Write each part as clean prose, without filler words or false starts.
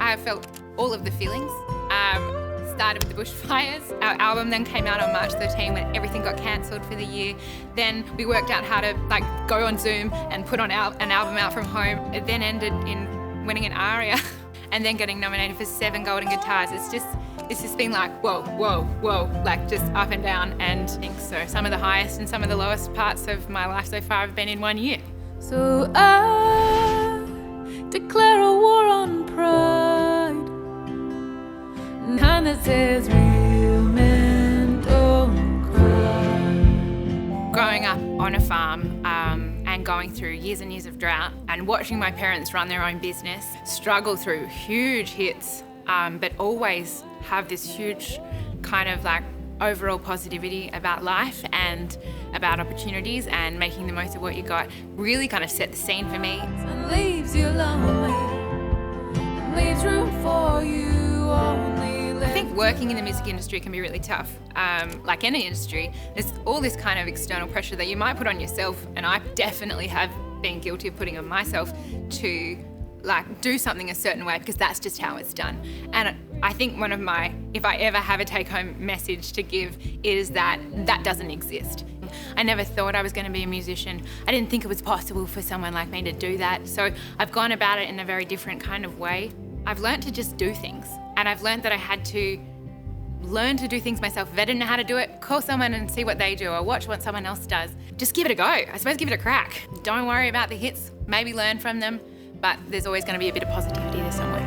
I felt all of the feelings. Started with the bushfires. Our album then came out on March 13 when everything got cancelled for the year. Then we worked out how to go on Zoom and put on an album out from home. It then ended in winning an ARIA and then getting nominated for 7 Golden Guitars. It's just been like, whoa, whoa, whoa, just up and down. And I think so some of the highest and some of the lowest parts of my life so far have been in one year. So I declare a war on pride. None that says real men don't cry. Growing up on a farm and going through years and years of drought and watching my parents run their own business, struggle through huge hits, but always have this huge kind of overall positivity about life and about opportunities and making the most of what you got really kind of set the scene for me. And leaves you lonely, and leaves room for you only. I think working in the music industry can be really tough. Like any industry, there's all this kind of external pressure that you might put on yourself, and I definitely have been guilty of putting on myself to do something a certain way because that's just how it's done. And I think one of my, if I ever have a take-home message to give, is that doesn't exist. I never thought I was going to be a musician. I didn't think it was possible for someone like me to do that. So I've gone about it in a very different kind of way. I've learned to just do things. And I've learned that I had to learn to do things myself. If I didn't know how to do it, call someone and see what they do or watch what someone else does. Just give it a go. I suppose give it a crack. Don't worry about the hits. Maybe learn from them. But there's always going to be a bit of positivity there somewhere.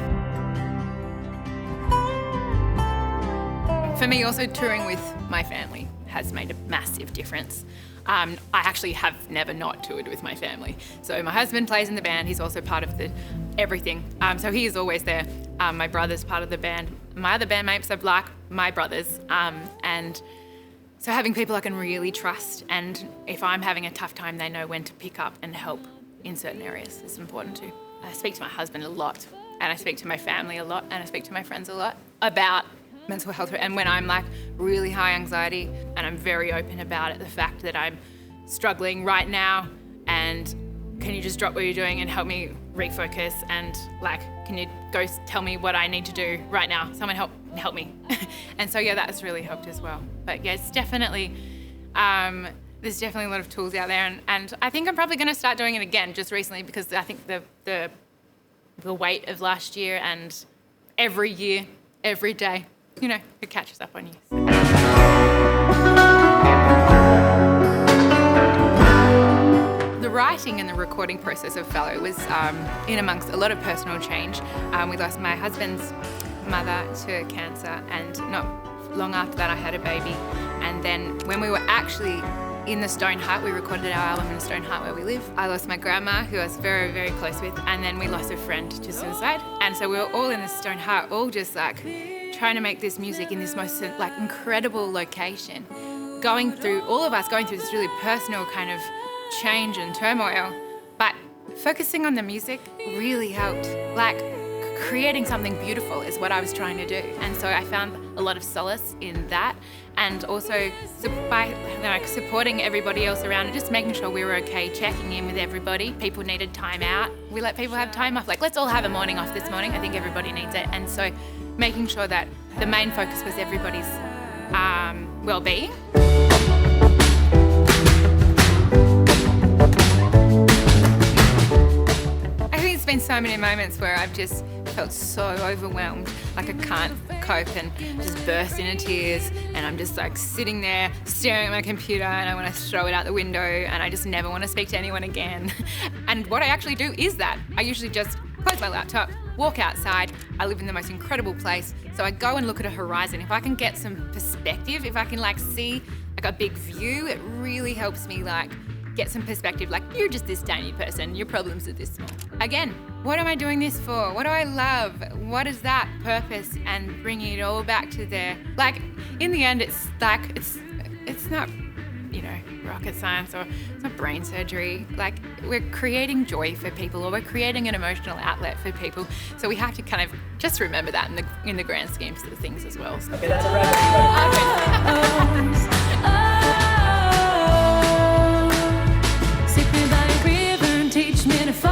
For me, also touring with my family has made a massive difference. I actually have never not toured with my family. So my husband plays in the band. He's also part of everything. So he is always there. My brother's part of the band. My other bandmates are like my brothers. And so having people I can really trust, and if I'm having a tough time, they know when to pick up and help in certain areas is important too. I speak to my husband a lot, and I speak to my family a lot, and I speak to my friends a lot about mental health. And when I'm really high anxiety, and I'm very open about it, the fact that I'm struggling right now, and can you just drop what you're doing and help me refocus, and can you go tell me what I need to do right now? Someone help me. And so yeah, that's really helped as well. But yeah, it's definitely there's definitely a lot of tools out there, and I think I'm probably going to start doing it again just recently because I think the weight of last year and every year, every day, it catches up on you. The writing and the recording process of Fallow was in amongst a lot of personal change. We lost my husband's mother to cancer, and not long after that I had a baby. And then when we were actually in the stone hut, we recorded our album in the stone hut where we live. I lost my grandma, who I was very, very close with, and then we lost a friend to suicide. And so we were all in the stone hut, all just trying to make this music in this most incredible location. All of us going through this really personal kind of change and turmoil, but focusing on the music really helped. Creating something beautiful is what I was trying to do. And so I found a lot of solace in that, and also by supporting everybody else around and just making sure we were okay, checking in with everybody. People needed time out. We let people have time off. Let's all have a morning off this morning. I think everybody needs it. And so making sure that the main focus was everybody's well-being. I think it's been so many moments where I've just felt so overwhelmed, I can't cope, and just burst into tears, and I'm just sitting there staring at my computer, and I want to throw it out the window, and I just never want to speak to anyone again. And what I actually do is that I usually just close my laptop, walk outside. I live in the most incredible place, so I go and look at a horizon. If I can get some perspective, if I can see a big view, it really helps me get some perspective. You're just this tiny person, your problems are this small. Again, what am I doing this for? What do I love? What is that purpose? And bringing it all back to there. In the end, it's not, rocket science, or it's not brain surgery. We're creating joy for people, or we're creating an emotional outlet for people. So we have to kind of just remember that in the grand schemes of things as well. Okay, that's a wrap. Take me by a river and teach me to fall.